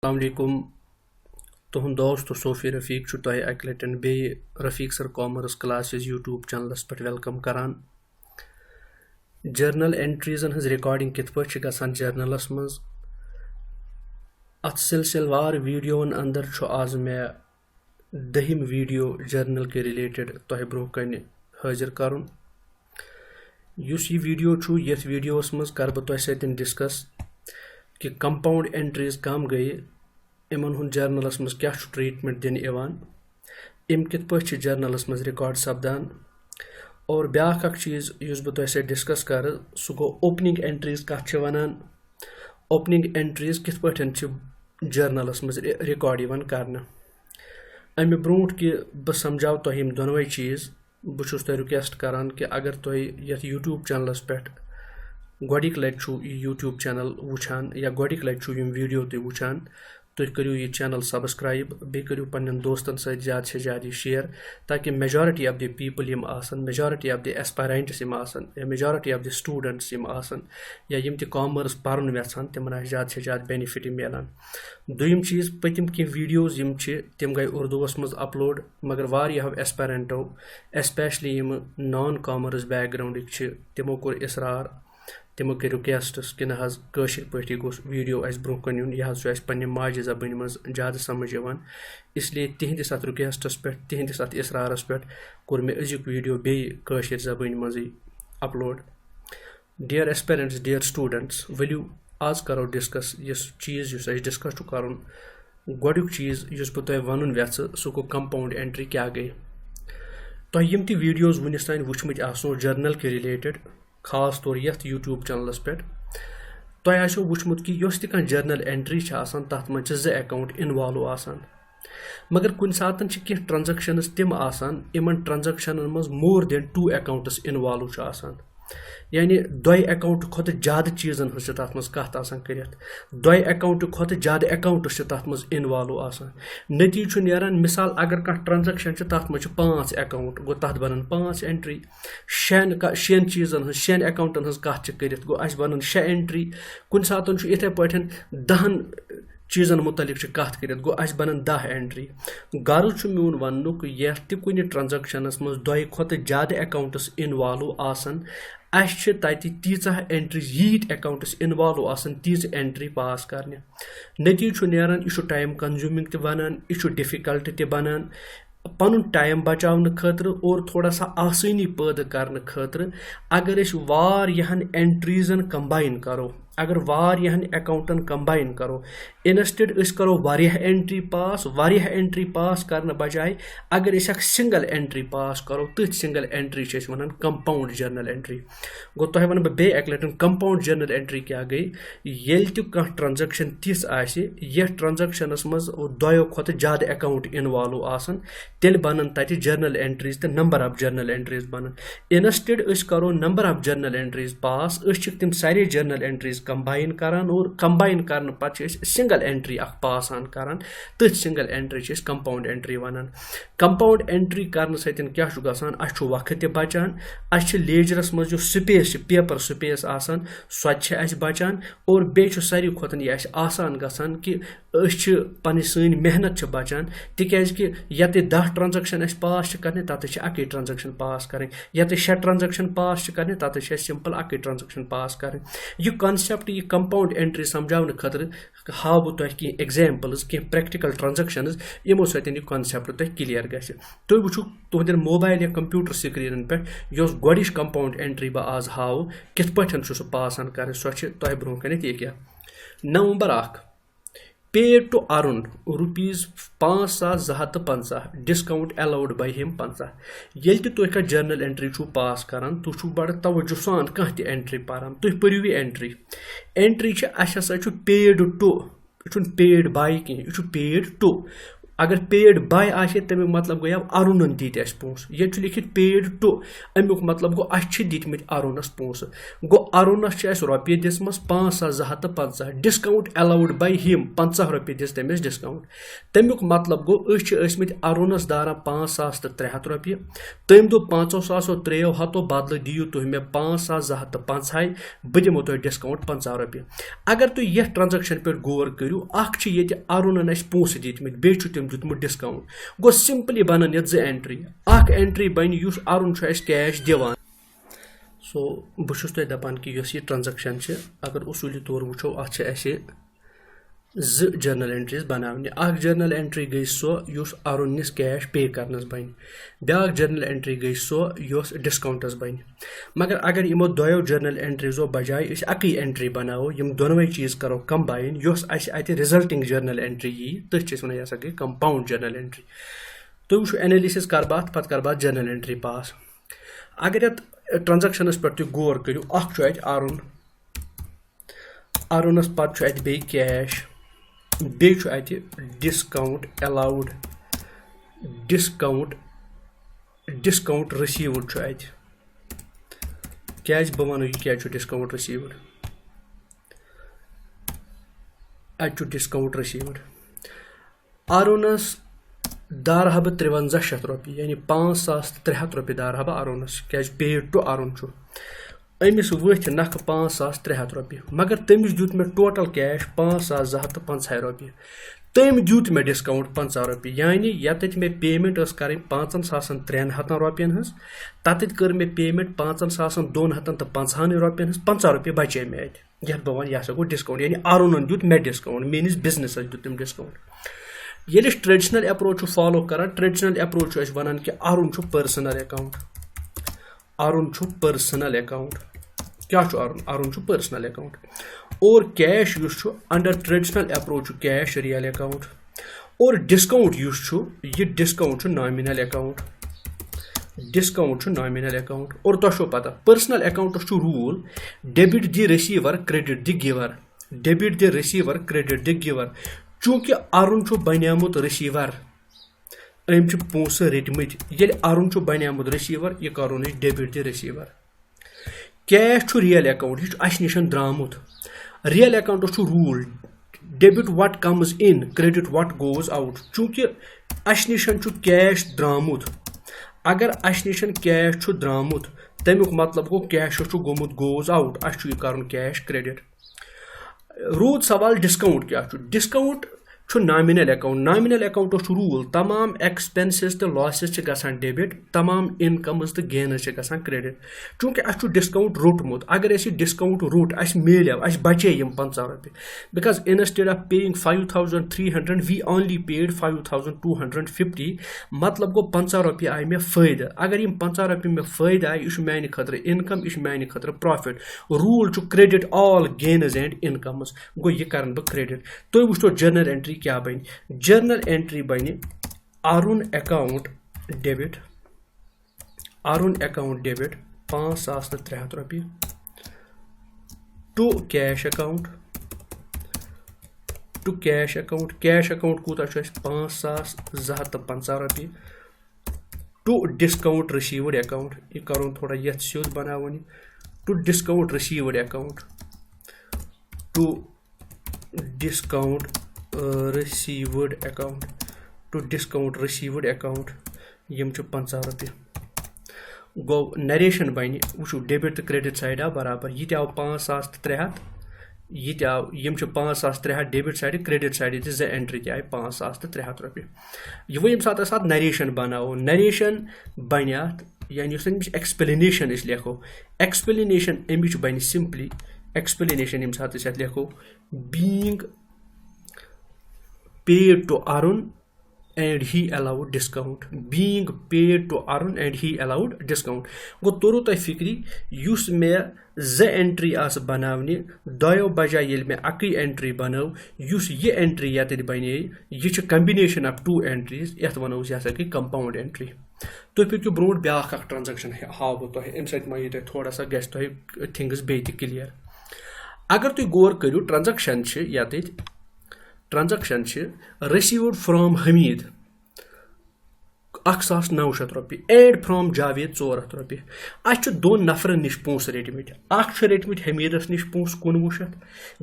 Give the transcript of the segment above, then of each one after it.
अस्सलामुअलैकुम तुहद दोस्त सोफी रफ़ीक तुह अक लटन बे Rafiq sir commerce classes YouTube channels पे वेलकम करान। जर्नल एंट्रीजन हज रिकॉर्डिंग कित पे गसान जर्नलस मज अत सिलसिलवार वीडियोन अंदर आज मे 10 वीडियो जर्नल के रिलेटेड तुह ब्रोह कन हाजिर करुन। युस यह वीडियो यथ वीडियोस मज कर बह तुह सतन डिस्कस कि कंपाउंड एंट्रीज कम गई इमन हुन जर्नलस मज क्या ट्रीटमेंट दिन इवान इम कित पे जर्नलस मज रिकॉर्ड सपदान। और ब्याख अख चीज़ युस बह तुह सत डिस्कस कर सह गो ओपनिंग एंट्रीज कत वनान। ओपनिंग एंट्रीज कित पे जर्नलस मज रिकॉर्ड इवान करना। अमे ब्रोट कि बह समझाव तुह यम दोनवे चीज़ बह तुह रिक्वेस्ट करान कि अगर तुह यथ यूट्यूब चैनलस पे गोडिक लट यूट्यूब चैनल वुचान या गोडिक लट वीडियो तुम वुचान तुम करो यह चैनल सब्सक्राइब बे करो पन्न दोस्तन सत ज़्यादा से ज़्यादा शेयर ताकि मेजॉरिटी ऑफ द पीपल यम आसन मेजॉरिटी ऑफ द एस्पायरेंट्स यम आसन या मेजॉरिटी ऑफ द स्टूडेंट्स यम आसन या यम त कॉमर्स पर्न यछान तिमन आसि ज़्यादा से ज़्यादा बेनिफिट मिलान। दोयम चीज़ पतिम कि वीडियोज यम तिम गई उर्दूस मज अपलोड मगर वारियाहो एस्पायरेंटो स्पेशली यम नॉन कॉमर्स बैकग्राउंड तिमो कोर इसरार तिमो कर रिक्वेस्टस कि नज कशिर पे गोस वीडियो ब्रोह कन यून यह पे माजे जबान मज ज़्यादा समझ यवान इसलिए तिहंदिस अत रिक्वेस्टस पे तिहंदिस अत इसरारस पे कोर मे अजुक वीडियो बे कशिर जबान मज upload. Dear aspirants dear students वलियो आज करो डिस्कस इस चीज़ डिस्कस कर गोडुक चीज़ इस बह तुह वन यह सह गो कंपाउंड एंट्री क्या गई। तुह यम त वीडियोज वनिस तान वुचमत आसो जर्नल के रिलेटेड खास तौर यथ यूट्यूब चैनलस पे तुह आसो वुचमुत कि यस त जर्नल एंट्री तथ मज 2 अकाउंट इन्वॉल्व आसान मगर कुन सातन कह ट्रांजैक्शंस तिम आसान इमन ट्रांजैक्शन मज मोर देन 2 अकाउंट्स इन्वॉल्व आसान यानी 2 अकाउंट खुद ज़्यादा चीज़न हज तथ मज कत कर 2 अकाउंट खुद ज़्यादा अकाउंट्स तथ मज इन्वॉल्व आसान। नतीज नीरान मिसाल अगर कह ट्रांजैक्शन तथ मज 5 अकाउंट गो तथ बनन 5 एंट्री 6 चीज़न हज 6 अकाउंटन हज कत कर गो अस बनन 6 एंट्री कुन सातन इथे पे 10 चीज़न मुतलिक कत कर गो अस बनन 10 एंट्री। गर्ज मोन वनुक यह कुन ट्रांजैक्शनस मज 2 खुद ज़्यादा अकाउंट्स इन्वॉल्व आसान अस तीच एंट्रीज यीट अकाउंट्स इन्वॉल्व आसान तीच एंट्री पास करने। नतीज नीरान यह टाइम कंज्यूमिंग त बनान यह डिफिकल्ट त बनान पन टाइम बचाने खतर और थोड़ा सा आसानी पैदा करने खतर अगर वारियाहन एंट्रीजन कंबाइन करो अगर वारियाहन अकाउंटन कंबाइन करो इंस्टेड करो वारियाह एंट्री पास करने बजाय अगर सिंगल एंट्री पास करो तथ सिंगल एंट्री वन कंपाउंड जर्नल एंट्री। गो तुह वन बे एक लटन कंपाउंड जर्नल एंट्री क्या गई ये कह ट्रांजैक्शन तिस यह ट्रांजैक्शनस मज 2 खुद ज़्यादा अकाउंट इन्वॉल्व आसान तेल बनन तत जर्नल एंट्रीज तो नंबर ऑफ जर्नल एंट्रीज बनन इंस्टेड करो number of journal entries pass तम सारे जर्नल एंट्रीज कंबाइन करान और कंबाइन करने पे सिंगल एंट्री पास करान तथ सिंगल एंट्री कंपाउंड एंट्री वनान। कंपाउंड एंट्री करने सतन क्या गसान अस वक्त बचान अस लेजरस मज जो स्पेस पेपर स्पेस आसान सह बचान और बे सारी खुद यह आसान गसान कि पन सन मेहनत बचान तिकज कि यत 10 ट्रांजैक्शन पास करने तत अके ट्रांजैक्शन पास करें यत 6 ट्रांजैक्शन पास करने तत सिंपल अके ट्रांजैक्शन पास करें। यह कॉन्सेप्ट यह कंपाउंड एंट्री समझाने खतर हाव बह तुह कह एग्जाम्पल्स कह प्रैक्टिकल ट्रांजैक्शंस यमो सतन यह कॉन्सेप्ट तुह क्लियर गि तुम वो तुहदन मोबाइल या कंप्यूटर स्क्रीन पे यस गोडिश कंपाउंड एंट्री बह आज हाव कित पे सह पास कर सह तुह ब्रोह कन यह क्या। November 1 paid to Arun ₹5,250 discount allowed by him 50 ये तुह जर्नल एंट्री पास करान तुह बड़ तवज्जो सान कह एंट्री पारान तुह पढ़ो यह एंट्री अस पेड टू यह पेड बाय कह यह पेड टू अगर पेड बाय आसे तमिक मतलब गो अरुणन दीत अस पोस ये लिखित पेड टू अमुक मतलब गो अस दितमित अरुणस पोस गो अरुणस रुपये दिसमस 5250 डिस्काउंट अलाउड बाय हिम 50 रुपये दिस तमिस डिस्काउंट तमुक मतलब गो अमित अरुणस दारान 5300 रुपये तम दो 500 3 हथो बदल दियो तुह मे 5250 बह दिमो तुह डिस्काउंट 50 रुपये अगर तुम ये ट्रांजेक्शन पे गौर करू ये अरुणन अस पोस दितमित बे तम दितमुत डिस्काउंट गो सिंपली बनन ये 2 एंट्री एंट्री बन युस अरुण कैश दिवान सो बहुत तुम दपान कि यह ट्रांजेक्शन अगर उसूली तौर वो अत 2 जर्नल एंट्रीज बनाने जर्नल एंट्री गई सो युस अरुणस कैश पे करनस बन ब्याक जर्नल एंट्री गई सो युस डिस्काउंटस बन मगर अगर यमो दोयो जर्नल एंट्रीजो बजाय अकी एंट्री बनाओ यम दोनों चीज करो कंबाइन युस अत रिजल्टिंग जर्नल एंट्री यी तथ वन यह गई कंपाउंड जर्नल एंट्री तुम वो एनालिसिस कर बात पत कर बात जर्नल एंट्री पास अगर ये ट्रांजेक्शनस पे गौर करू अरुण अरुणस पत बे कैश बे डिस्काउंट अलाउड डिस्काउंट रिसीव्ड क्या बह वन यह क्या डिस्काउंट रिसीव्ड डिस्काउंट रिसीव्ड अरुणस दारहा बह 5300 रुपये यानी 5300 रुपये दारहा बह अरुणस क्या पेड टू अरुण अमिस वथ नख 5300 रुपये मगर तमिस दित मे टोटल कैश 5250 रुपये तम दित मे डिस्काउंट 50 रुपये यानी यत मे पेमेंट कर 5300 रुपयन हज तत कर मे पेमेंट 5250 रुपयन 50 रुपये बचे मे अत बह वन यह गो डिस्काउंट यानी अरुणन दित मे डिस्काउंट मेनिस बिजनेस दित तम डिस्काउंट ये ट्रेडिशनल अप्रोच फॉलो कर ट्रेडिशनल अप्रोच वन कि Arun personal account personal account क्या अरुण पर्सनल अकाउंट और cash under traditional approach cash real account और डिस्काउंट ये डिस्काउंट नॉमिनल अकाउंट और तुम पता personal account rule debit the receiver credit the giver चूंकि अरुण बनियामुत रिसीवर अम पोस रटमत ये अरुण बनियामुत रिसीवर यह करोन debit the receiver cash real account यह अस निश द्रामुत real account rule debit what comes in credit what goes out चूंकि अस निश कैश द्रामुत अगर अस निश कैश द्रामुत तमुक मतलब गो कैश गोमुत गोज आउट अस कर कैश क्रेडिट रूद सवाल डिस्काउंट क्या डिस्काउंट नॉमिनल अकाउंट रूल तमाम एक्सपेंसेस तो लॉसेस गसान डेबिट तमाम इनकम्स तो गेन्स क्रेडिट चूंकि अस डिस्काउंट रोटमुत अगर डिस्काउंट रोट अस मिले अस बचे 50 रुपये because instead of paying 5300 we only paid 5250 मतलब गो 50 रुपये आए मे फायदे अगर 50 रुपये मे फायदे आए यह मान खतर इनकम यह मान खतर profit rule credit all gains and incomes गो यह कर बह क्रेडिट तुम वो जर्नल एंट्री क्या बन जर्नल एंट्री बन अरुण अकाउंट डेबिट 5300 रुपये टू कैश अकाउंट कूता 5250 रुपये टू डिस्काउंट रिसीव्ड अकाउंट यह कर थोड़ा ये सिद्ध बनावन टू डिस्काउंट रिसीव्ड अकाउंट यम 50 रुपये गो नरेशन बन वो डेबिट तो क्रेडिट साइड आव बराबर यह आव 5300 यह आव यम 5300 debit side credit side 2 entry आए 5300 रुपये यह यम सात नरेशन बनाओ नरेशन बन यानी एक्सप्लेनेशन लिखो एक्सप्लेनेशन अमिच बन सिंपली एक्सप्लेनेशन यम सात लिखो being paid to Arun and he allowed discount being paid to Arun and he allowed discount गो तोरो तय फिक्री युस मे 2 एंट्री आस बनावने दयो बजाय येल मे अकी एंट्री बनाव युस ये एंट्री यत बने यह कॉम्बिनेशन ऑफ 2 एंट्रीज यत वनो यह कि कंपाउंड एंट्री तुम पो ब्रो ब्या ट्रांजेक्शन हाव तुम अम सत मा थोड़ा सा गस तुम थिंग्स बे क्लियर अगर तुम गौर करू ट्रांजेक्शन यत ट्रांजेक्शन रिसीव्ड फ्रॉम हमीद 1900 रॉपि एड फ्रॉम जावेद 400 रॉपि अस दोन नफरन निश पोस रेटमिट रेटमिट हमीदस निश पोस 1900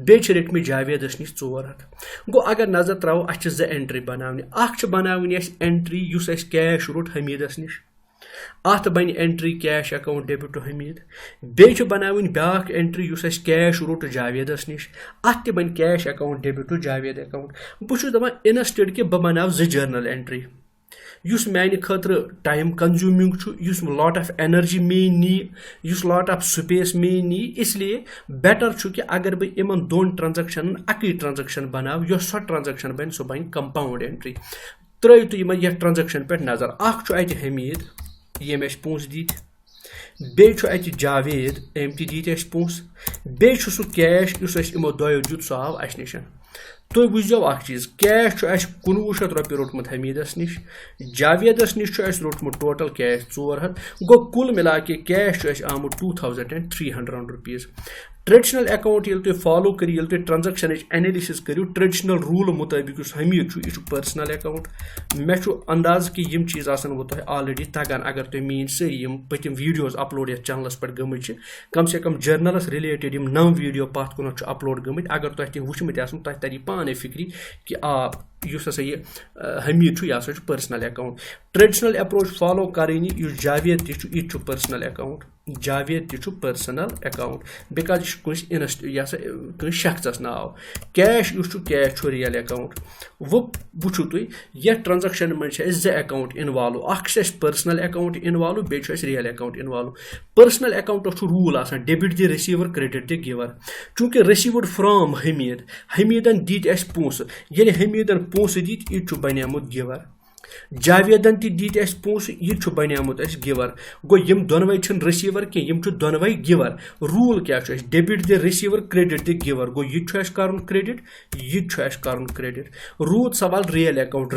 बेच रेटमिट जावेदस निश 400 गो अगर नजर त्रो अस 2 एंट्री बनावनी एंट्री युस अस कैश रोट हमीदस निश अत बन entry cash account debit to Hamid बेच बनावनी ब्याक एंट्री युस अस कैश रोट जावेदस निश अत बन cash account debit to Javed account बहुत दपान इंस्टेड कि बह बनाव 2 जर्नल एंट्री युस मैंने खतर टाइम कंज्यूमिंग युस लॉट ऑफ एनर्जी मे नी युस लॉट ऑफ स्पेस मे नी इसलिए बेटर कि अगर बह इन 2 ट्रांजैक्शन अकी ट्रांजैक्शन बनाव यो सो ट्रांजैक्शन बन सो बन कंपाउंड एंट्री त्रो तुम ये ट्रांजैक्शन पे नजर अत हमीद ये पोस दीत बेच जावेद अम दीत पोस बे सह कैश इस इमो दोयो दित सह आव अस निश तुम वुझो चीज कैश 1900 रॉपि रोटमुत हमीदस निश जावेदस निश रोटमुत टोटल कैश 400 गो कुल मिला के कैश आमुत 2300 रुपीज ट्रेडिशनल अकाउंट ये तुम फॉलो करो ये तुम ट्रांजैक्शन एनालिसिस करो ट्रेडिशनल रूल मुताबिक हमीद यह पर्सनल अकाउंट मे अंदाज कि यम चीज वो तुम ऑलरेडी तगान अगर तुम मीन सारी पतिम वीडियोज अपलोड ये चैनलस पे गमत कम से कम जर्नलस रिलेटेड 9 वीडियो पथ कुन अपलोड गमत अगर तुम तम वुचमत तुम तरी पाने फिक्री कि युस हसा ये हमीद यह हसा personal account traditional approach follow करें युस जावेद तह पर्सनल अकाउंट जावेद तह पर्सनल अकाउंट बिकॉज यह शख्स नाव कैश कैश रियल अकाउंट वो वुचु तुम ये ट्रांजैक्शन में 2 account involve personal account involve बे real account involve personal account rule debit the receiver credit the giver चूंकि रिसीव्ड फ्रॉम हमीदन दीत पोस ये हमीदन पोस दीत यह बनियामुत गिवर जावेदन दीत पोस यह बनियामुत गिवर गो यम दोनवे रिसीवर कि यम दोनवे गिवर रूल क्या debit the receiver credit the giver गो यह कर क्रेडिट यह कर क्रेडिट रूद सवाल real account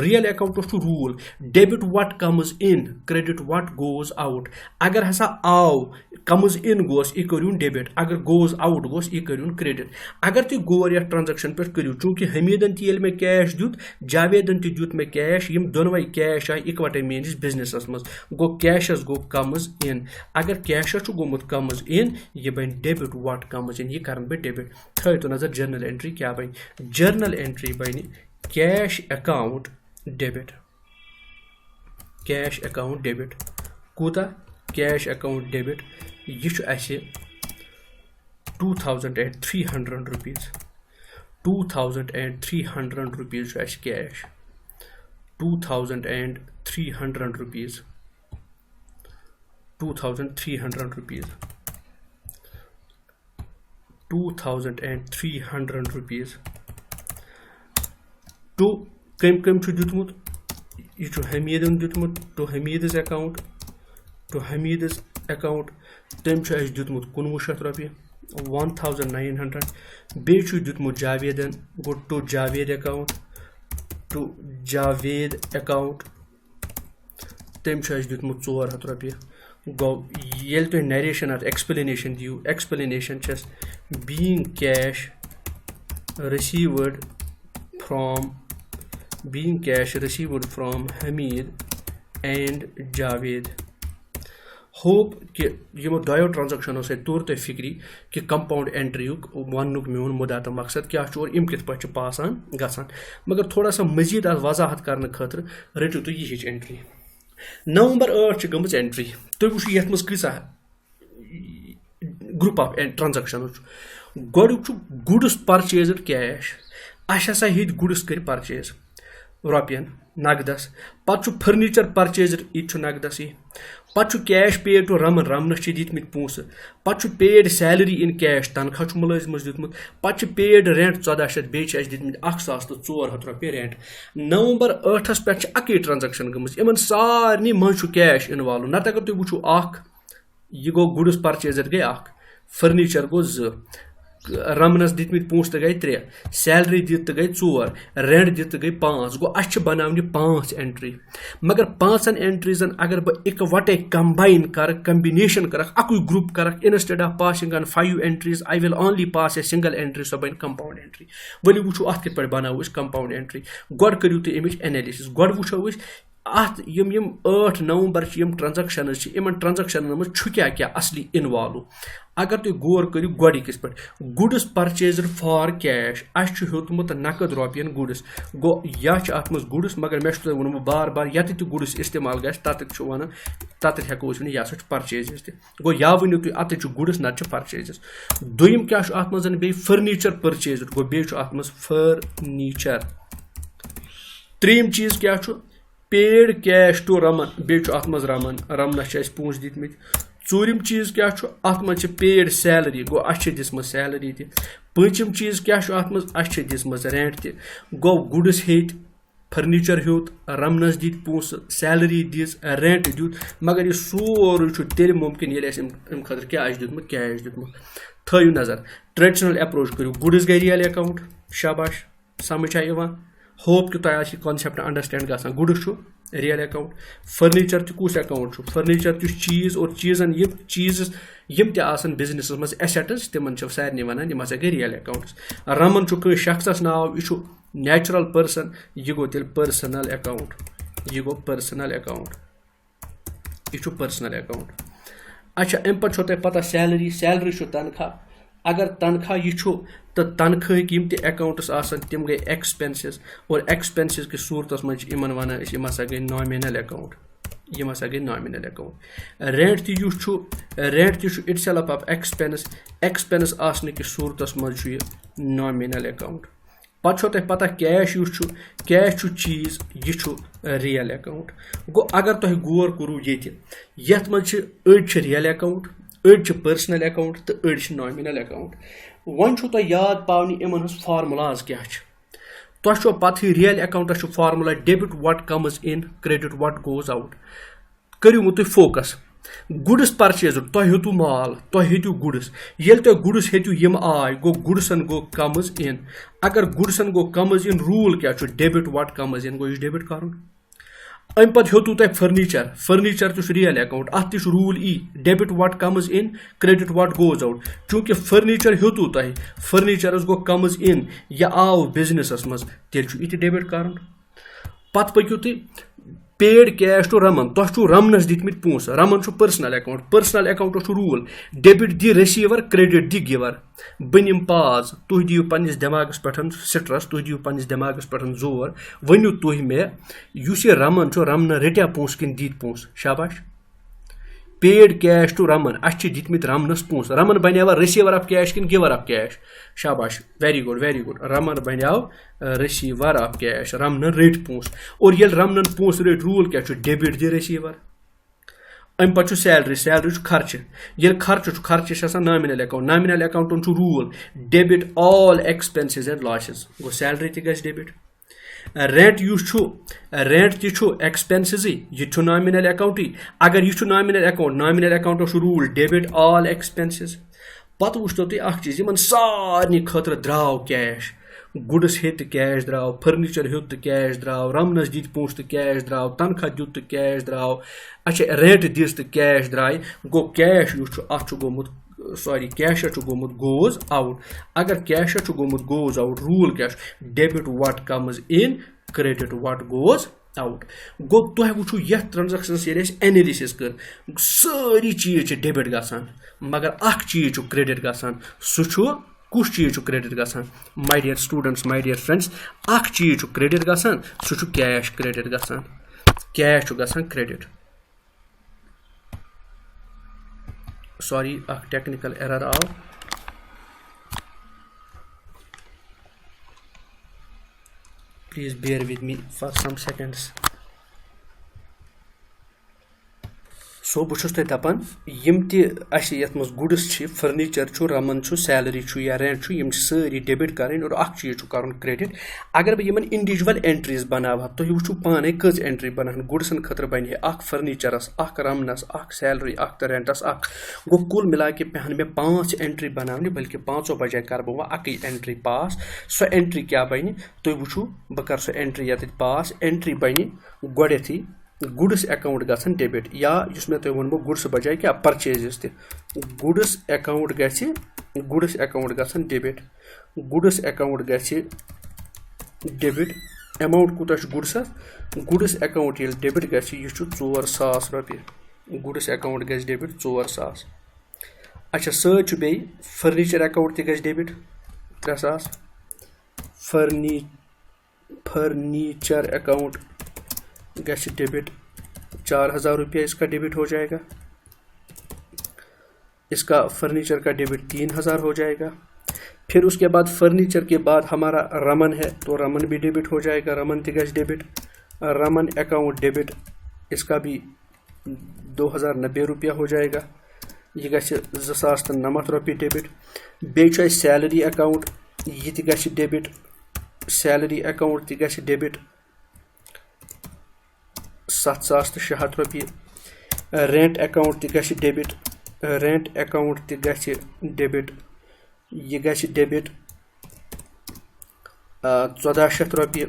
rule debit what comes in credit what goes out अगर हसा आव कम्स इन गोस यह करूँ डेबिट अगर गोज आउट गोस यह करूँ क्रेडिट अगर तुम गोर यह ट्रांजैक्शन पे करू चूंकि हमीदन ये मे कैश दुत जावेदन दुत मे कैश यम दोनवे कैश आए इकवटे मेनिस बिजनेस मज गो कैशस गो कम्स इन अगर कैशस गोमुत कम्स इन यह बन डेबिट व्हाट कम्स इन यह कर बह डेबिट थो तो नजर जर्नल एंट्री क्या बन जर्नल एंट्री बन कैश अकाउंट डेबिट कूता कैश अकाउंट डेबिट यह 2300 rupees 2300 rupees cash 2300 rupees 2300 rupees 2300 rupees टू कम दुतमुत यह हमीदन दुतमुत टू हमीदस अकाउंट तम दुतमुत 1900 रुपये 1900 बे दुतमुत जावेदन गो टू जावेद अकाउंट तम दुतमुत 400 रुपये गो ये तुम नरेशन अत एक्सप्लेनेशन दियो explanation being cash received from Hamid and Javed hope कि यमो दोयो ट्रांजैक्शनों से तोर तो फिक्री कि कंपाउंड एंट्री वन मोन मुदा तो मकसद क्या और इम कित पे पासान गसान मगर थोड़ा सा मजीद वजाहत करने खतर रटू तो यह एंट्री नवंबर 8 गमच एंट्री तुम वो ये कसा ग्रुप ऑफ ट्रांजैक्शन गोडुक गुड्स परचेज्ड कैश अस हित गुड्स कर परचेज रुपयन नगदस पे फर्नीचर परचेज्ड यह नगदस पे कैश पेड टू रमनस दितमित पोस पे पेड सैलरी इन कैश तनख्वाह मुलाजिमस दितमुत पे पेड रेंट 1400 बे दितमित 1400 रुपये रेंट नवंबर 8 पे अकी ट्रांजैक्शन गमज इन सारे मज कैश इन्वॉल्व नत अगर तुम वो यह गो गुड्स परचेज्ड गई फर्नीचर गो 2 रमनस दितमित पोस तो गई 3 सैलरी दित तो गई 4 रेंट दित तो गई 5 गो अस बनावनी 5 एंट्री मगर 5 एंट्रीजन अगर बह इकवटे कंबाइन कर कम्बिनेशन कर अकु ग्रुप कर instead of passing on 5 entries I will only pass a single entry so बन कंपाउंड एंट्री वली वो अत कित पे बनावो कंपाउंड एंट्री गोड करू तुम एमिच एनालिसिस गोड वो अत यम 8 नवंबर ट्रांजेक्शन इन ट्रांजेक्शन मज क्या असली इन्वॉल्व अगर तुम गौर करो गोडिकस पे गुड्स परचेज फॉर कैश होतमुत नकद रुपयन गुड्स गो या अत मज गुड्स मगर मे वो बार बार ये गुड्स इस्तेमाल गत वन तत हेको यह हसा परचेज गो या वनु तुम अत गुड्स नत परचेज दुम क्या अत मज बे फर्नीचर परचेज गो बे अत मज फर्नीचर त्रीम चीज क्या पेड कैश टू रमन बे अत मज रमन रमनस पोस दितमित चूरिम चीज क्या अत मज पेड सैलरी गो दिसम सैलरी पंचम चीज क्या अत मज दिसम रेंट गो गुड्स हेत फर्नीचर हेत रमनस दित पोस सैलरी दिस रेंट दित मगर यह सोरे तेल मुमकिन ये खतर क्या दितमुत कैश दितमुत थो नजर ट्रेडिशनल अप्रोच करो गुड्स गई रियल अकाउंट शाबाश समझ आ होप कि तुम कॉन्सेप्ट अंडरस्टैंड गसान गुड्स रियल अकाउंट फर्नीचर कुछ अकाउंट फर्नीचर चीज और चीजन यम चीज यम बिजनेस मज एसेट्स तिमन सारे वन यम हसा गई रियल अकाउंट्स रमन शख्स नाव यह नेचुरल पर्सन यह गो तेल पर्सनल अकाउंट यह गो पर्सनल अकाउंट यह पर्सनल अकाउंट अच्छा अम पे तुम पता सैलरी सैलरी तनख्वाह अगर तनख्वाह यह तो तनख्वाह कि अकाउंट्स तम गई एक्सपेंसेस और एक्सपेंसेस कि सूरत मज वन यम हसा गई नॉमिनल अकाउंट यम हसा गई nominal account rent rent it self of expense expense आसने कि सूरत मज नॉमिनल अकाउंट पो तुम पता कैश कैश चीज यह रियल अकाउंट गो अगर तुम गौर करो ये मज रियल अकाउंट अड़ पर्सनल अकाउंट तो अड़ नॉमिनल अकाउंट वन तुम याद पावन इन फार्मुलाज क्या तुम पता real accounts formula debit what comes in credit what goes out करू तुम फोकस गुड्स परचेज तुम हेतु माल तुम हेतु गुड्स ये तुम गुड्स हेतु यम आय गो गुड्सन गो कम्स इन अगर गुड्सन गो कम्स इन रूल क्या डेबिट व्हाट कम्स इन गो यह डेबिट कर अम पे हेतु तुम फर्नीचर फर्नीचर रियल अकाउंट अत rule debit what comes in credit what goes out चूंकि फर्नीचर हेतु तुम फर्नीचरस गो कम्स इन यह आव बिजनेस मज तेल यह डेबिट कर पत पकू तुम पेड कैश टू रमन तुम रमनस दितमित पोस Raman personal account rule debit the receiver credit the giver बह निम पाज तुम दियो पन्निस दिमागस पे स्ट्रेस तुम दियो पन्निस दिमागस पे जोर वनु तुम मे युस यह रमन रमन रटिया पोस किन दीत पोस शाबाश पेड कैश टू रमन दितमित रमनस पोस रमन बनेवा रिसीवर ऑफ कैश किन गिवर ऑफ कैश शाबाश वेरी गुड रमन बनेव रिसीवर ऑफ कैश रमन रट पोस और ये रमन पोस रट रूल क्या डेबिट दि रिसीवर अम पे सैलरी सैलरी खर्च ये खर्च nominal account rule debit all expenses and losses go salary तक डेबिट रेंट रेंट एक्सपेंसेस यह नॉमिनल अकाउंट अगर यह nominal account rule debit all expenses पत वो तुम चीज इन सारे खतर द्राव कैश गुड्स हेत कैश द्राव फर्नीचर हेत कैश द्राव रमनस दित पोस तो कैश द्राव तनख्वाह दित तो कैश द्राव अच्छा रेंट दिस तो कैश द्राय गो कैश अत गोमुत सॉरी कैश गोमुत गोज आउट अगर कैश गोमुत गोज आउट रूल क्या debit what comes in credit what goes out go तुम वो ये ट्रांजेक्शन एनालिसिस कर सारी चीज डेबिट गसान मगर अख चीज क्रेडिट गसान सह कुछ चीज क्रेडिट गसान my dear students my dear friends अख चीज क्रेडिट गसान सह कैश क्रेडिट गसान कैश गसान क्रेडिट सॉरी टेक्निकल एरर आव please bear with me for some seconds सो बहुत दपान यम तथ मज गुड्स फर्नीचर रमन सैलरी या रेंट यम सारी डेबिट करें और अख चीज कर क्रेडिट अगर बह इन इंडिविजुअल एंट्रीज बनावा तुम वो पाने कज एंट्री बनान गुड्सन खतर बन अख फर्नीचरस अख रमनस अख सैलरी अख तो रेंटस अख गो कुल मिला के पेहन मे 5 एंट्री बनाने बल्कि 5 बजाय कर बह अक एंट्री पास सो एंट्री क्या बन तुम वो बह कर सो एंट्री ये पास एंट्री बन गोथी गुड्स अकाउंट गसन डेबिट या जिस में तुम वो गुड्स बजाय क्या परचेजेस गुड्स अकाउंट गसन debit goods account debit amount کوٗتاہ چھُ گُڈسَس گُڈٕس اٮ۪کاوُنٛٹ ییٚلہِ ڈیبِٹ گژھِ یہِ چھُ 4,000 رۄپیہِ گُڈٕس اٮ۪کاوُنٛٹ گژھِ ڈیبِٹ 4,000 اچھا سۭتۍ چھُ بیٚیہِ فٔرنیٖچَر اٮ۪کاوُنٛٹ تہِ گژھِ debit 3,000 furniture account gas debit 4,000 रुपया इसका डेबिट हो जाएगा इसका फर्नीचर का डेबिट 3,000 हो जाएगा फिर उसके बाद फर्नीचर के बाद हमारा रमन है तो रमन भी डेबिट हो जाएगा रमन ती gas debit Raman account debit इसका भी 2,090 रुपया हो जाएगा ये गैस 2,009 रुपये डेबिट बेच सैलरी अकाउंट ये ती गैस डेबिट सैलरी अकाउंट ती गैस डेबिट 7,600 रुपये रेंट अकाउंट ती गैस डेबिट रेंट अकाउंट ती गैस डेबिट ये गैस डेबिट 1,400 रुपये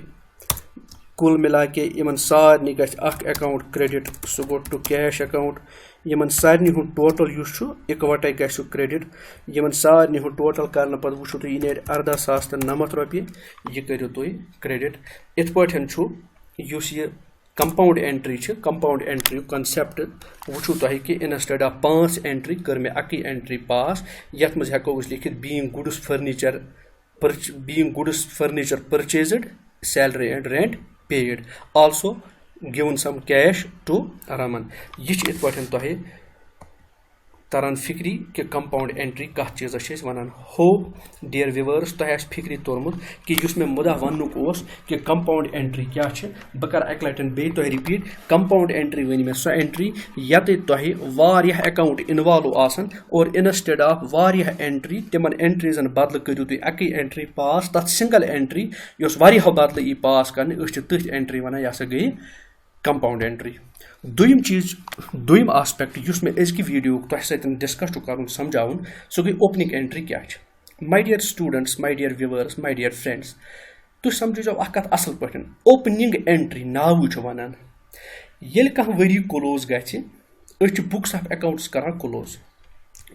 कुल मिला के इन सारे गैस अकाउंट क्रेडिट सह गो टू कैश अकाउंट इन सारे हूँ टोटल इकवटे गैस क्रेडिट इन सारे हूँ टोटल कर पे वो तुम यह 18,009 रुपये यह करो तुम क्रेडिट इत पे compound entry compound entry concept वो तुम कि इंस्टेड ऑफ 5 एंट्री कर मे अक एंट्री पास यथ मज हेको लिखित being goods furniture purchased salary and rent paid also given some cash to Raman यह इत पे तुह तरन फिक्री कि कंपाउंड एंट्री कत चीज़ वन होप डियर व्यूअर्स तुह फिक्री तोरमुत कि मे मुदा वनुक कि कंपाउंड एंट्री क्या बह कर अक लटन बे तुह रिपीट कंपाउंड एंट्री वन मे सो एंट्री यत तुह वारिया अकाउंट इन्वॉल्व आसन और इंस्टेड ऑफ वारिया एंट्री तिमन एंट्रीजन बदल करू तुम अक एंट्री पास तथ सिंगल एंट्री यस वारिया बदल यी पास कर तथ एंट्री वन यह हसा गई कंपाउंड एंट्री दुयम चीज दुयम आस्पेक्ट युस मे अजकि वीडियो तुह सतन डिस्कस कर समझावन सो गई ओपनिंग एंट्री क्या my dear students my dear viewers my dear friends तुम समझो अख कत असल पे ओपनिंग एंट्री नाव वन ये कह वरी क्लोज गि बुक्स ऑफ अकाउंट्स करान क्लोज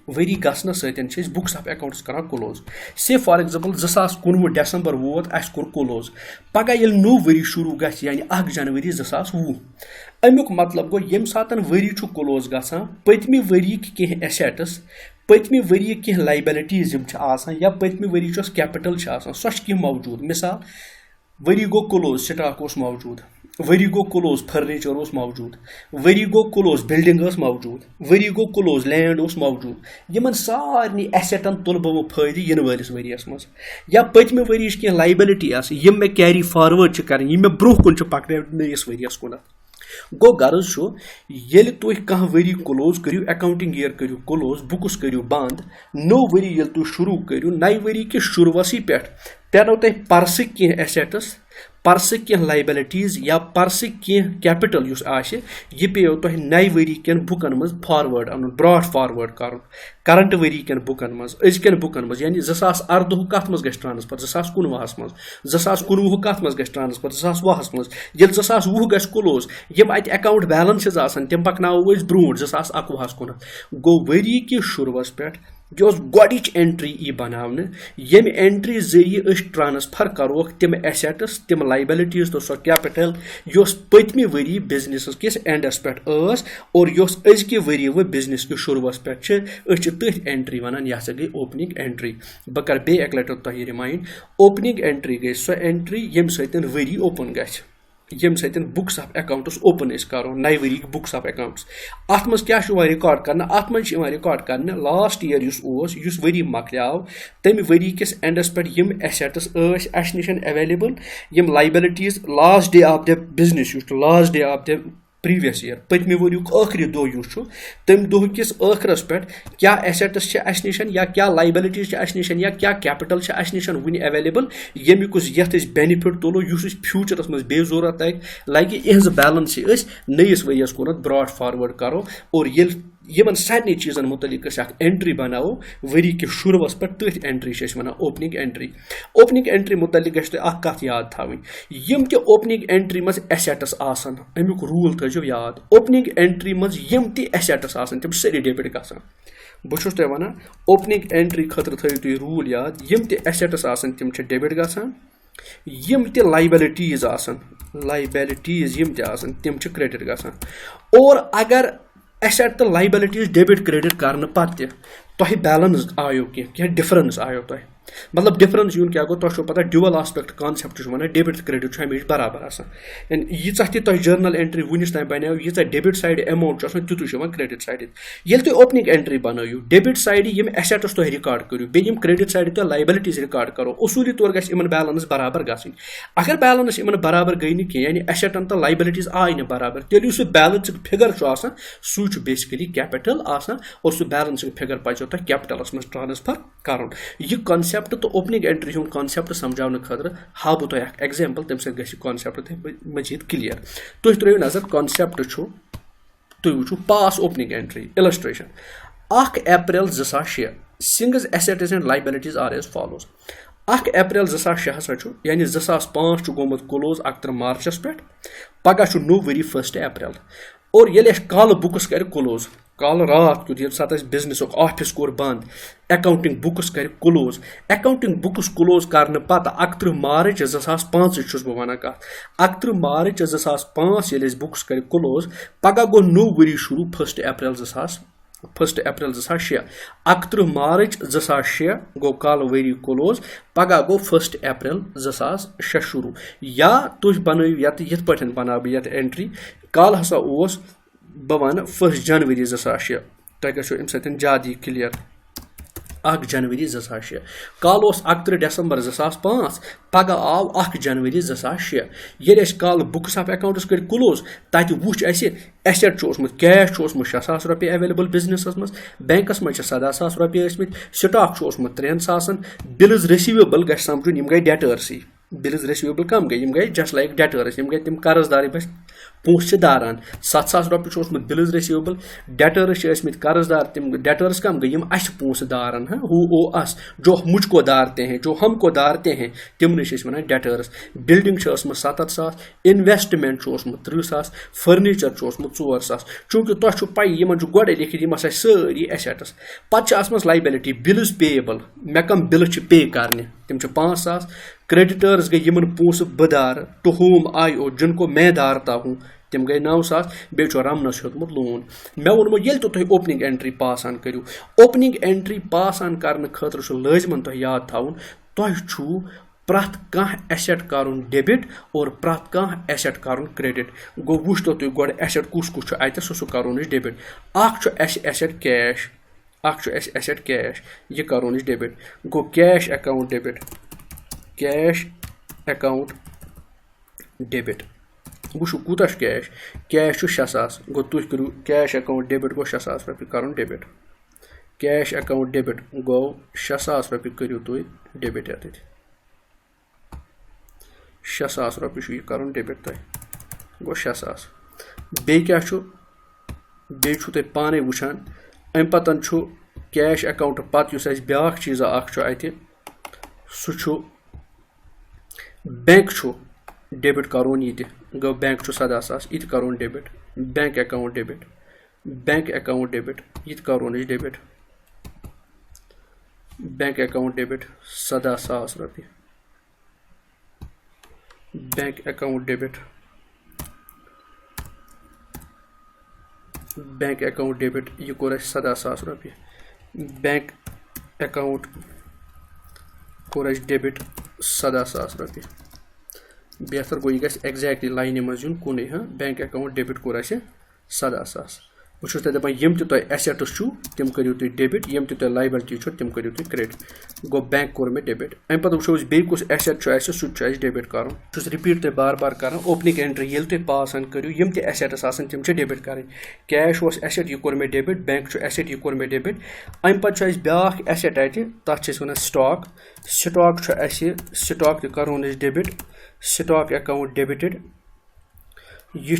वरी गसन सतन बुक्स ऑफ अकाउंट्स करान क्लोज से फॉर एग्जांपल 2019 डिसंबर वोत अस कोर क्लोज पगह ये नो वरी शुरू गि यानी 1 जनवरी 2020 अमुक मतलब गो यम सातन वरी क्लोज गसान पतमी वरी कह एसेट्स पतमी वरी कह लाइबिलिटीज या पतमी वरी कैपिटल सो कह मौजूद मिसाल वरी गो क्लोज स्टॉक मौजूद वरी गो क्लोज फर्नीचर मौजूद वरी गो क्लोज बिल्डिंग मौजूद वरी गो क्लोज लैंड मौजूद इन सारे एसेटन तुल बह फायदे इन वालिस वरियस मज या पतमे वरी कह लाइबिलिटी यम मे कैरी फॉरवर्ड कर मे ब्रोह कुन पकड़ नयस वरियस कुन गो गर्ज ये तुह कह वरी क्लोज करू अकाउंटिंग ईयर करू क्लोज बुक्स करू बंद नो वरी ये तुह शुरू करू नए वरी के शुरुवसी पे पेनो तुह परसिक कह एसेट्स परसिक कह लाइबिलिटीज या परसिक कह कैपिटल यह पे तुह नए वरी कन बुकन मज फॉरवर्ड अन ब्रॉड फॉरवर्ड कर करंट वरी कन बुकन मज अजकन बुकन मज यानी 2018 कत मज गि ट्रांसफर 2019 मज 2019 कत मज गि ट्रांसफर 2020 मज ये 2020 गि क्लोज यम अत अकाउंट बैलेंसेस तम पकनावो ब्रो 2021 कुन गो वरी कि शुरुवस पे गोच एंट्री यी बनाने यम एंट्री जरिए ट्रांसफर करोक तिम एसेट्स तिम लाइबिलिटीज तो सो कैपिटल पतमे वरी बिजनेस किस एंडस पे और अजकि वरी वो बिजनेस के शुरुवस पे तथ एंट्री वन यह गई ओपनिंग एंट्री बह कर बे एक लट तुह रिमाइंड ओपनिंग एंट्री गई सो एंट्री यम सतन वरी ओपन गि यम सतन बुक्स ऑफ अकाउंट्स ओपन करो नए वरी बुक्स ऑफ अकाउंट्स अत मज क्या रिकॉर्ड कर अत मज रिकॉर्ड कर लास्ट ईयर युस वरी मकलियाव तम वरी किस एंडस पे यम एसेट्स अस निश अवेलेबल यम liabilities last day of the business last day of the previous year पतमे वरियुक आखिरी दह तम दह किस आखिरस पे क्या एसेट्स अस निश या क्या लाइबिलिटीज अस निश या क्या कैपिटल अस निश वन अवेलेबल यमुक ये बेनिफिट तुलो फ्यूचरस मज बे जरूरत लगे इज बैलेंस नयस वरियस कुन ब्रॉड फॉरवर्ड करो और यमन सारे चीज़न मुतलिक एंट्री बनाओ वरी के शुरुवस पे तथ एंट्री वन ओपनिंग एंट्री मुतलिक गि कत याद थी यम ते ओपनिंग एंट्री मज एसेट्स आसन अमुक रूल थो याद ओपनिंग एंट्री मज यम ते एसेट्स आसन तम सारे डेबिट गसान बहुत तुम वन ओपनिंग एंट्री खतर थो तुम रूल याद यम ते एसेट्स आसन तम डेबिट गसान यम ते लाइबिलिटीज आसन लाइबिलिटीज यम ते आसन तिम छ क्रेडिट गसान और अगर एसेट तो लाइबिलिटीज डेबिट क्रेडिट करने पत्ते तोह बैलेंस आयो क्या डिफरेंस आयो तोह मतलब डिफरेंस यून क्या गो तो पता dual aspect concept one debit credit हमेशा बराबर आसान यीचा तह जर्नल एंट्री वुनिस तान बनो यीचा डेबिट साइड अमाउंट तुत क्रेडिट साइड ये तुम ओपनिंग एंट्री बनू डेबिट साइड यम एसेट्स तुम रिकॉर्ड करो बे क्रेडिट साइड तुम लाइबिलिटीज रिकॉर्ड करो उसूली तौर गन बैलेंस बराबर गई अगर बैलेंस इन बराबर गई नी यानी एसेटन तो लाइबिलिटीज आय न बराबर तेल बैलेंस फिगर सह बेसिकली कैपिटल आसान और सह बैलेंस फिगर पो तुम कैपिटलस मज ट्रांसफर कर यह कॉन्सेप्ट तो ओपनिंग एंट्री हूँ कॉन्सेप्ट समझाने खतर हाव बह तुम एग्जाम्पल तम सत कॉन्सेप्ट मजीद क्लियर तुम त्रो नजर कॉन्सेप्ट तुम वो pass opening entry illustration 1 April 2006 सिंगज assets and liabilities are as follows 1 April 2006 हसा यानी 2005 गोमुत क्लोज 31 मार्चस पे पगह नो वरी 1 अप्रैल और ये कल बुक्स कर क्लोज कल रात कुत ये सत बिजनेस ऑफिस कोर बंद अकाउंटिंग बुक्स कर क्लोज अकाउंटिंग बुक्स क्लोज करने पत 31 मार्च 2005 बह वन कत 31 मार्च 2005 ये बुक्स कर क्लोज पगह गो नो वरी शुरू 1 अप्रैल 2006 31 मार्च 2006 गो कल वरी क्लोज पगह गो 1 अप्रैल 2006 शुरू या तुम बनो ये बना बह एंट्री कल हसा बह वन 1 जनवरी 2006 तुम गो अम सत ज्यादा क्लियर 1 जनवरी 2006 कल 31 दिसंबर 2005 पगह आव 1 जनवरी 2006 ये कल बुक्स ऑफ अकाउंट्स कर क्लोज तत वुच एसेट कैश 6,000 रुपये अवेलेबल बिजनेस मज बैंकस मज 17,000 रुपये स्टॉक 3,000 बिल्स रिसीवेबल ग समझुन गई डेटर्सी बिल्स रिसीवेबल कम गई जस्ट लाइक डेटर्स गई तम कर्जदार पोस दारान 7,000 रुपये बिल्स रिसीवेबल डेटर्स कर्जदार तम डेटर्स कम गई अस पोस दारान हु ओ अस जो मुझको दारते हैं जो हमको दारते हैं तम one debtors building 7,000 investment 30,000 furniture 4,000 चूंकि तुम पी गोड़े लिखित सारी एसेट्स पे लाइबिलिटी बिल्स पेएबल मे कम बिल पे करने तम 5,000 क्रेडिटर्स गई पोस बदार टू होम आई ओ जिनको मैं दारता हूँ तम गई 9,000 बे रमनस हेतमुत लोन मे वोनमो ये तो तुम ओपनिंग एंट्री पास करो ओपनिंग एंट्री पास करने खतर लाजमन तुम याद थवन तुम प्रत कह एसेट कर डेबिट और प्रत कह एसेट कर क्रेडिट गो वो तो तुम गोड़ एसेट कुस अत सह करोन debit asset cash asset cash यह करोन डेबिट गो cash account debit cash account debit वो कूत कैश 6,000 गो तुम करो कैश अकाउंट डेबिट गो 6,000 रुपये कर डेबिट कैश अकाउंट डेबिट गो 6,000 रुपये करो तुम डेबिट ये 6,000 रुपये कर डेबिट तुम गो 6,000 बे क्या तुम पाने वुचान अम पतन कैश अकाउंट पत ब्या चीज़ा अत सह बैंक डेबिट करोन ये गो बैंक 17,000 ये करोन डेबिट बैंक अकाउंट डेबिट ये करोन डेबिट बैंक अकाउंट डेबिट 17,000 रुपये बैंक अकाउंट डेबिट ये कोर 17,000 रुपये बैंक अकाउंट कोर डेबिट 17,000 रुपये बेहतर गो यह एग्जैक्टली लाइन मज कुन बैंक अकाउंट डेबिट कोर 17,000 बहुत दपान यम तुम एसेट्स तम करो तुम डेबिट यम तुम लाइबिलिटी तम करो तुम क्रेडिट गो बैंक कोर मे डेबिट अम पे वो बे कुछ एसेट सह डेबिट कर रिपीट तुम बार बार कर ओपनिंग एंट्री ये तुम पास करो यम ते एसेट्स तम डेबिट कर कैश एसेट यह कोर मे डेबिट बैंक एसेट यह कोर मे डेबिट अम पे ब्या एसेट अत वन स्टॉक स्टॉक तरोन डेबिट स्टॉक अकाउंट डेबिटेड यह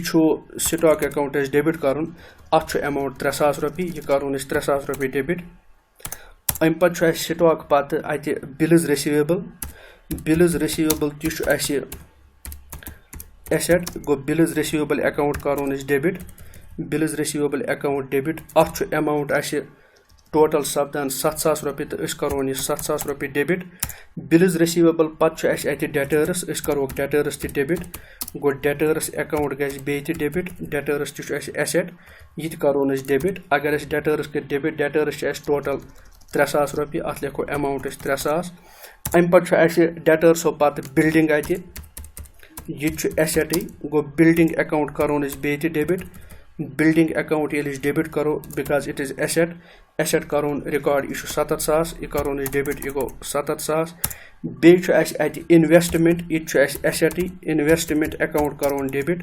स्टॉक अकाउंट डेबिट कर अत अमाउंट 3,000 रुपये यह करोन 3,000 रुपये डेबिट अम पे स्टॉक पत अत बिल्स रिसीवेबल तह एसेट गो बिल्स रिसीवेबल अकाउंट करोन debit bills receivable account debit अत अमाउंट टोटल सपदान 7,000 रुपये तो करोन 7,000 रुपये डेबिट बिल्स रिसीवेबल पे डेटर्स करो डेटर्स ते डेबिट गो डेटर्स अकाउंट गज बे डेबिट डेटर्स एसेट यह करोन डेबिट अगर डेटर्स कर डेबिट डेटर्स टोटल 3,000 रुपये अत लिखो अमाउंट 3,000 अम पे डेटर्सो पे बिल्डिंग यह एसेट गो बिल्डिंग अकाउंट करोन बे डेबिट बिल्डिंग अकाउंट ये डेबिट करो बिकॉज इट इज एसेट करोन रिकॉर्ड यह 7,000 यह करोन डेबिट यह गो 7,000 बे इन्वेस्टमेंट यह एसेट इन्वेस्टमेंट अकाउंट करोन डेबिट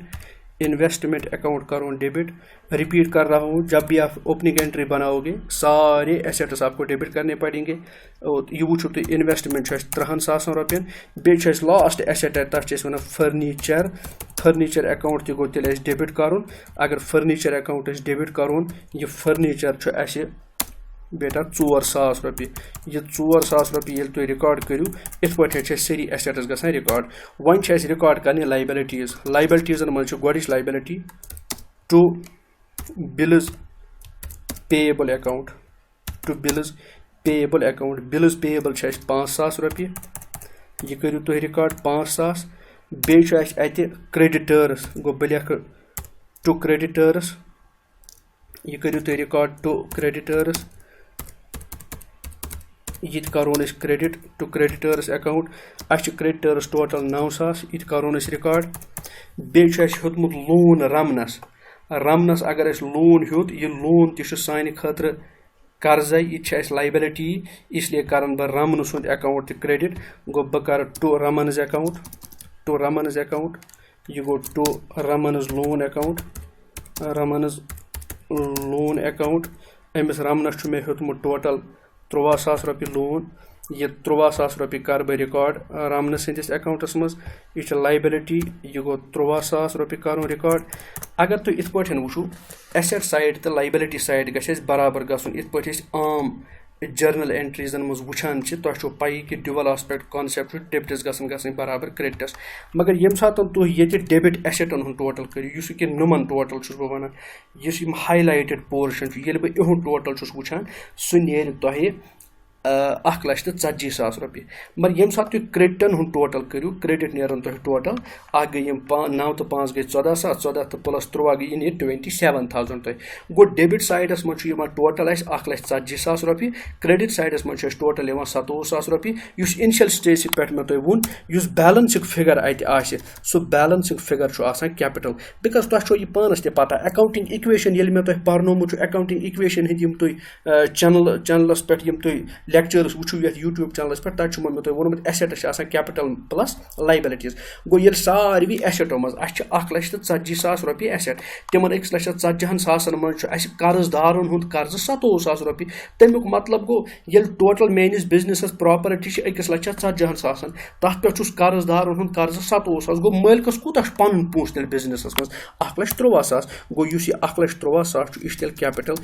इन्वेस्टमेंट अकाउंट करोन डेबिट रिपीट कर रहा हूँ जब भी आप ओपनिंग एंट्री बनाओगे सारे एसेट्स आपको डेबिट करने पड़ेंगे यह वो तुम इन्वेस्टमेंट 3,000 रुपयन बे लास्ट एसेट तथा वन फर्नीचर अकाउंट गो तेल डेबिट कर अगर फर्नीचर अकाउंट डेबिट करोन यह फर्नीचर बेटा 4,000 रुपये यह 4,000 रुपये ये तुम रिकॉर्ड करू इत पे सारी एसेट्स गसान रिकॉर्ड वन रिकॉर्ड करने लाइबिलिटीजन मज गोच liability to bills payable account bills payable 5,000 रुपये यह करू तुम रिकॉर्ड 5,000 बे क्रेडिटर्स गो बह लिख टू क्रेडिटर्स यह करू तुम रिकॉर्ड टू क्रेडिटर्स यह करोन credit to creditors account creditors total 9,000 यह करोन रिकॉर्ड बे हेतमुत लोन रमनस अगर लोन हेत यह लोन तह सान खतर कर्ज यह लाइबिलिटी इसलिए कर बह रमन सुंद अकाउंट तह क्रेडिट गो बह कर टू रमनज अकाउंट यह गो टू रमनज लोन अकाउंट अमिस रमनस मे हेतमुत टोटल 13,000 रुपये लोन यह 13,000 रुपये कर बह रिकॉर्ड रमन सदिस अकाउंटस मज यह लाइबिलिटी यह गो 13,000 रुपये कर रिकॉर्ड अगर तुम इत पे वो एसेट साइड तो लाइबिलिटी साइड गस बराबर गसन इत पे आम जर्नल एंट्रीजन मज वुचान तुम पी कि ड्यूअल आस्पेक्ट कॉन्सेप्ट डेबिटस गसन बराबर क्रेडिटस मगर ये सात तुम ये डेबिट एसेटन हूँ टोटल करू नुमन टोटल बह वन हाईलाइटेड पोर्शन ये बह इहुंद टोटल वुचान सह नीर तुह 1,40,000 रुपये मगर ये सात तुम क्रेडिटन हूँ टोटल करू क्रेडिट नीरन तुह टोटल गई 9 तो 5 गई 14,000 14 तो प्लस 3 गई नीर 27,000 तुह गो डेबिट साइडस मज टोटल 1,40,000 रुपये क्रेडिट साइडस मज टोटल 27,000 रुपये इनिशियल स्टेज पे मे तुम वोन बैलेंसिंग फिगर अत सह बैलेंसिंग फिगर कैपिटल बिकॉज तुह यह पानस ते पता अकाउंटिंग इक्वेशन ये मे तुम पर्नोमुत अकाउंटिंग इक्वेशन तुम चैनलस पे तुम लेक्चर्स वो यूट्यूब चैनलस पे तक मे तुम वोनमुत एसेट्स कैपिटल प्लस लाइबिलिटीज गो ये सारे एसेटों मज 1,40,40,000 रुपये एसेट तिमन 1,40,40,000 मज कर्जदारन हूँ कर्ज 27,000 रुपये तमुक मतलब गो ये टोटल मेनिस बिजनेस प्रॉपर्टी 1,40,40,000 तथ पे कर्जदारन हूँ कर्ज 27,000 गो मालिकस कूत पन पोस तेल बिजनेस मज 1,13,000 गो 1,13,000 यह तेल कैपिटल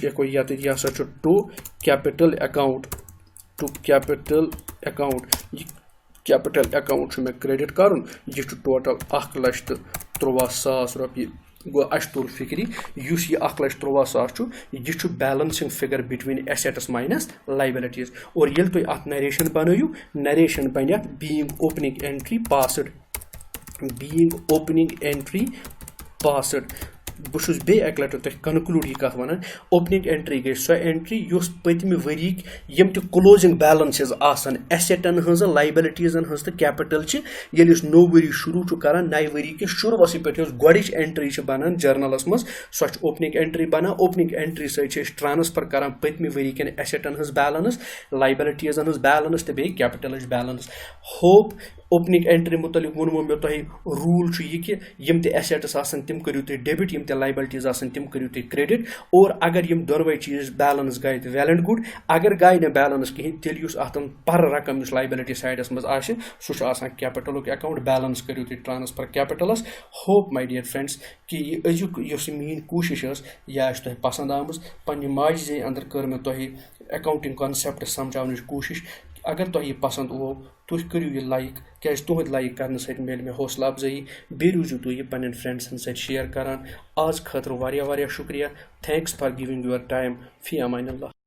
लिखो यह हसा to capital account capital account में क्रेडिट कर यह टोटल 1,13,000 रुपये गो तुल फिक्री यह 1,13,000 यह balancing figure between assets minus liabilities और ये तुम अत नरेशन बनू नरेशन बन बीइंग ओपनिंग एंट्री पासड बहुत बे एक लट तुम कनक्लूड यह कत वन ओपनिंग एंट्री गई सो एंट्री पतम वरी यम क्लोजिंग बैलेंसेस एसेटन हज लाइबिलिटीजन हज तो कैपिटल ये नो वरी शुरू कर नए वरी के शुरुआस पे गोच एंट्री बनान जर्नलस मज सो ओपनिंग एंट्री बनान ओपनिंग एंट्री सत ट्रांसफर कर पतम वरी के एसेटन हज बैलेंस लाइबिलिटीजन हज बैलेंस तो बे कैपिटल बैलेंस होप ओपनिंग एंट्री मुतलिक वोनमो मे तुम रूल यह कि यम ते एसेट्स तम करू तुम डेबिट यम ते लाइबिलिटीज तम करू तुम क्रेडिट और अगर यम दोनों चीज बैलेंस गए तो वेल एंड गुड अगर गए न बैलेंस कहीं तेल अतन पर रकम लाइबिलिटी साइडस मज सह कैपिटल अकाउंट बैलेंस करू तुम ट्रांसफर कैपिटलस होप माय डियर फ्रेंड्स कि अजुक मीन कोशिश यह तुम पसंद आमज पन्ने माज जे अंदर कर मे तुम अकाउंटिंग कॉन्सेप्ट समझावन कोशिश अगर तुम यह पसंद वो तुम करू यह लाइक क्या तुहद लाइक करने सत मिल मे हौसला अफजाई बे रूजू तुम यह पन्न फ्रेंड्सन सत शेयर करान आज खतर वारिया शुक्रिया thanks for giving your time fee Aman Allah.